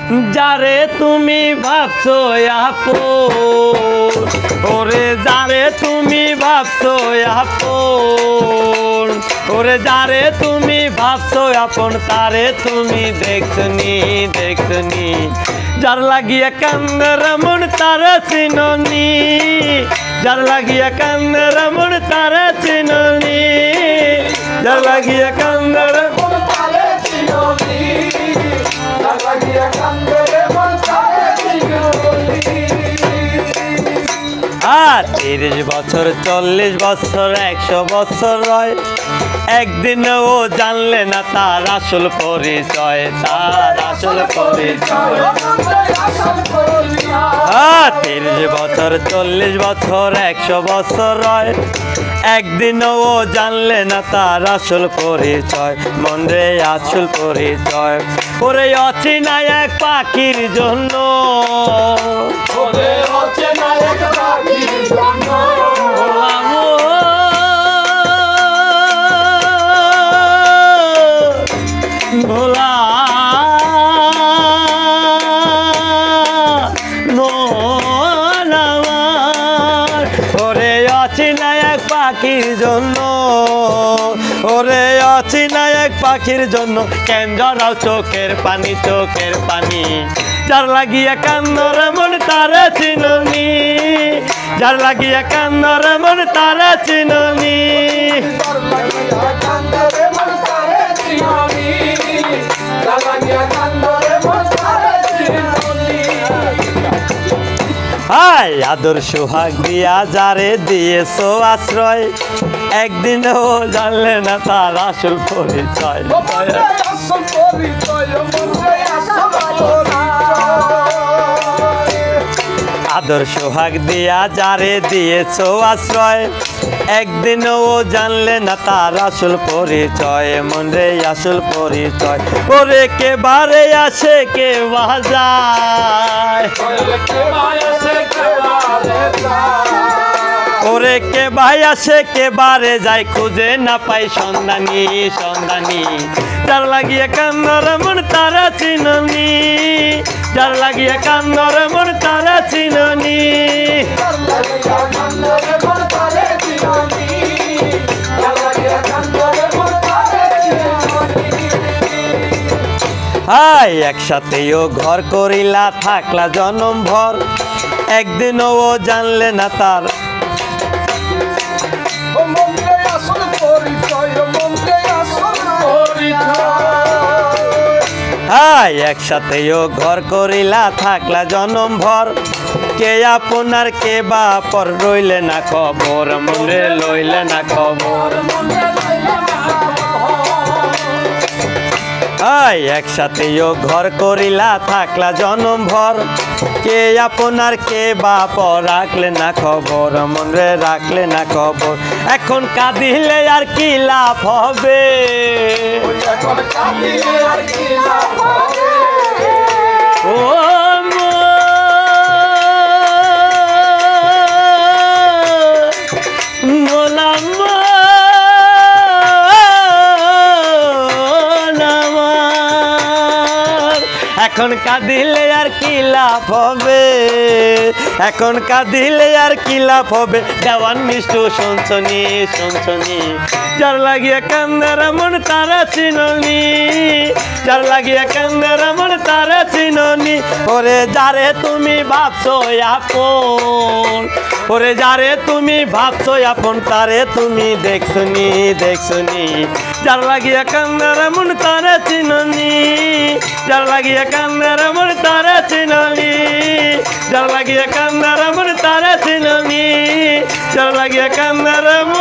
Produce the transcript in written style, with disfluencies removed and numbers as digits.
যারে তুমি ভাবছো আপন, ওরে যারে তুমি ভাবছো আপন, ওরে যারে তুমি ভাবছো আপন তারে তুমি দেখছনি দেখছনি। যার লাগিয়া কান্দের মন তারে চিননি, যার লাগিয়া কান্দের মন তারে চিননি, যার লাগিয়া কান্দের মন তারে চিননি, যার লাগিয়া কান্দের মন তারে চিননি। 30 বছর 40 বছর 100 বছর রয়, একদিনও জানলে না তার আসল পরিচয়, তার আসল পরিচয়। 30 বছর 40 বছর 100 বছর রয়, একদিনও জানলে না তার আসল পরিচয়, মন রে আসল পরিচয়। ওরে অচেনা এক পাখির জন্য, ওরে অচেনা এক পাখির জন্য ভোলা মন আমার। ওরে অচেনা এক পাখির জন্য, ওরে অচেনা এক পাখির জন্য কেন জড়াও চোখের পানি, চোখের পানি। যার লাগিয়া কান্দর মন তারে চিননি, যার লাগিয়া কান্দর মন তারে চিননি। হাই আদর সোহাগ দিয়া যারে দিয়েছো আশ্রয়, একদিনও জানলে না তার আসল পরিচয়। আদর সোহাগ দিয়া যারে দিয়েছো আশ্রয়, একদিনও জানলে না তার আসল পরিচয়, মন রে আসল পরিচয়। ওরে কে বারে আসে কে বাজায়, ওরে কে ভাই আসে কে বারে যায়, খুঁজে না পাই সন্ধানী সন্ধানী। যার লাগিয়ে কান্দর মন তারা চিননি, যার লাগিয়ে কান্দর মন তারা চিননি। হাই একসাথেও ঘর করিলা থাকলা জনম ভর, একদিনও জানলে না তার হাই একসাথেও ঘর করিলা থাকলা জনম ভর, কে আপনার কে বা পর রইলে না খবর, মনে লইলে না খবর। হাই একসাথেও ঘর করিলা থাকলা জনম ভর, কে আপনার কে বাপ রাখলে না খবর, মনে রাখলে না খবর। এখন কাঁদিলে আর কি লাভ হবে, ও গোলাম এখন কাঁদিলে আর কি লাভ হবে, এখন কাঁদিলে আর কি লাভ হবে। দেওয়ান মিষ্টু শুনছনি শুনছনি, যার লাগিয়া কান্দার মন তারা চিননি, যার লাগিয়া কান্দার মন তারা চিননি। ওরে যারে তুমি ভাবছো আপন, ওরে যারে তুমি ভাবছো আপন তারে তুমি দেখছনি দেখছনি। যার লাগিয়া কান্দার মন তারা চিননি, যার লাগিয়া কান্দার মন তারা চিননি, যার লাগিয়া কান্দার মন তারা চিননি, যার লাগিয়া কান্দার মন